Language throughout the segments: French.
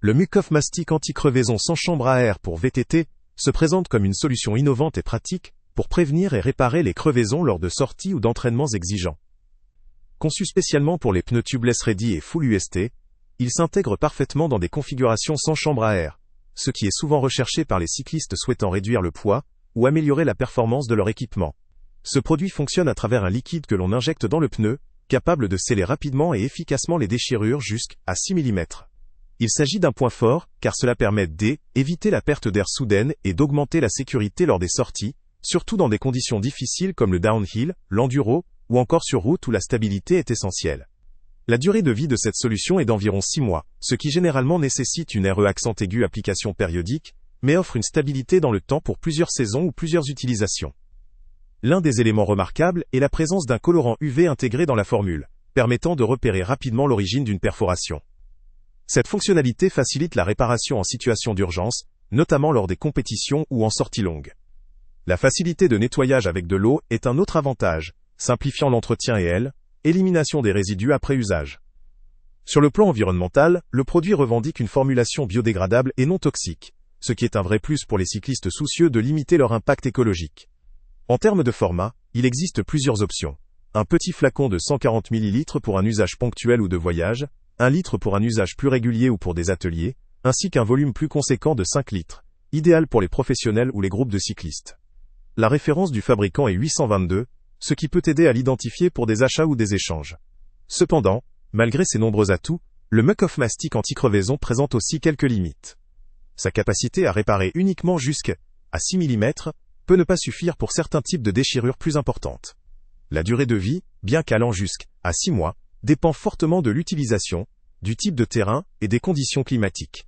Le Muc-Off Mastic anti-crevaison sans chambre à air pour VTT se présente comme une solution innovante et pratique pour prévenir et réparer les crevaisons lors de sorties ou d'entraînements exigeants. Conçu spécialement pour les pneus tubeless ready et full UST, il s'intègre parfaitement dans des configurations sans chambre à air, ce qui est souvent recherché par les cyclistes souhaitant réduire le poids ou améliorer la performance de leur équipement. Ce produit fonctionne à travers un liquide que l'on injecte dans le pneu, capable de sceller rapidement et efficacement les déchirures jusqu'à 6 mm. Il s'agit d'un point fort, car cela permet d'éviter la perte d'air soudaine et d'augmenter la sécurité lors des sorties, surtout dans des conditions difficiles comme le downhill, l'enduro, ou encore sur route où la stabilité est essentielle. La durée de vie de cette solution est d'environ 6 mois, ce qui généralement nécessite une RE accent aigu application périodique, mais offre une stabilité dans le temps pour plusieurs saisons ou plusieurs utilisations. L'un des éléments remarquables est la présence d'un colorant UV intégré dans la formule, permettant de repérer rapidement l'origine d'une perforation. Cette fonctionnalité facilite la réparation en situation d'urgence, notamment lors des compétitions ou en sortie longue. La facilité de nettoyage avec de l'eau est un autre avantage, simplifiant l'entretien et élimination des résidus après usage. Sur le plan environnemental, le produit revendique une formulation biodégradable et non toxique, ce qui est un vrai plus pour les cyclistes soucieux de limiter leur impact écologique. En termes de format, il existe plusieurs options. Un petit flacon de 140 ml pour un usage ponctuel ou de voyage, 1 litre pour un usage plus régulier ou pour des ateliers, ainsi qu'un volume plus conséquent de 5 litres, idéal pour les professionnels ou les groupes de cyclistes. La référence du fabricant est 822, ce qui peut aider à l'identifier pour des achats ou des échanges. Cependant, malgré ses nombreux atouts, le Muc-Off Mastic anti-crevaison présente aussi quelques limites. Sa capacité à réparer uniquement jusqu'à 6 mm peut ne pas suffire pour certains types de déchirures plus importantes. La durée de vie, bien qu'allant jusqu'à 6 mois, dépend fortement de l'utilisation, du type de terrain et des conditions climatiques.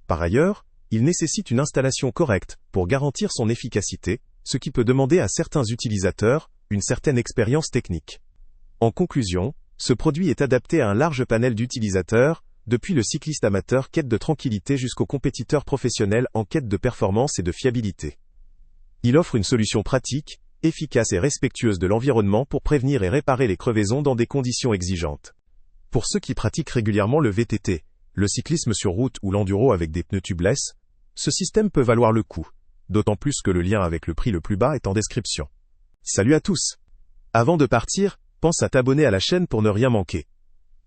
Par ailleurs, il nécessite une installation correcte pour garantir son efficacité, ce qui peut demander à certains utilisateurs une certaine expérience technique. En conclusion, ce produit est adapté à un large panel d'utilisateurs, depuis le cycliste amateur quête de tranquillité jusqu'au compétiteur professionnel en quête de performance et de fiabilité. Il offre une solution pratique, efficace et respectueuse de l'environnement pour prévenir et réparer les crevaisons dans des conditions exigeantes. Pour ceux qui pratiquent régulièrement le VTT, le cyclisme sur route ou l'enduro avec des pneus tubeless, ce système peut valoir le coup, d'autant plus que le lien avec le prix le plus bas est en description. Salut à tous! Avant de partir, pense à t'abonner à la chaîne pour ne rien manquer.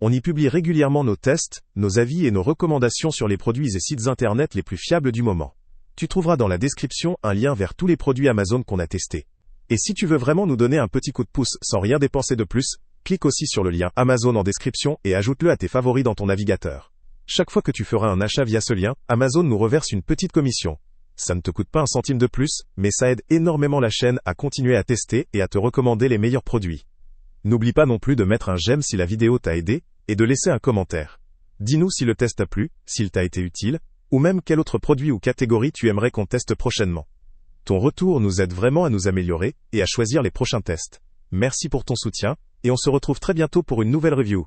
On y publie régulièrement nos tests, nos avis et nos recommandations sur les produits et sites internet les plus fiables du moment. Tu trouveras dans la description un lien vers tous les produits Amazon qu'on a testés. Et si tu veux vraiment nous donner un petit coup de pouce sans rien dépenser de plus, clique aussi sur le lien Amazon en description et ajoute-le à tes favoris dans ton navigateur. Chaque fois que tu feras un achat via ce lien, Amazon nous reverse une petite commission. Ça ne te coûte pas un centime de plus, mais ça aide énormément la chaîne à continuer à tester et à te recommander les meilleurs produits. N'oublie pas non plus de mettre un j'aime si la vidéo t'a aidé, et de laisser un commentaire. Dis-nous si le test t'a plu, s'il t'a été utile, ou même quel autre produit ou catégorie tu aimerais qu'on teste prochainement. Ton retour nous aide vraiment à nous améliorer, et à choisir les prochains tests. Merci pour ton soutien, et on se retrouve très bientôt pour une nouvelle review.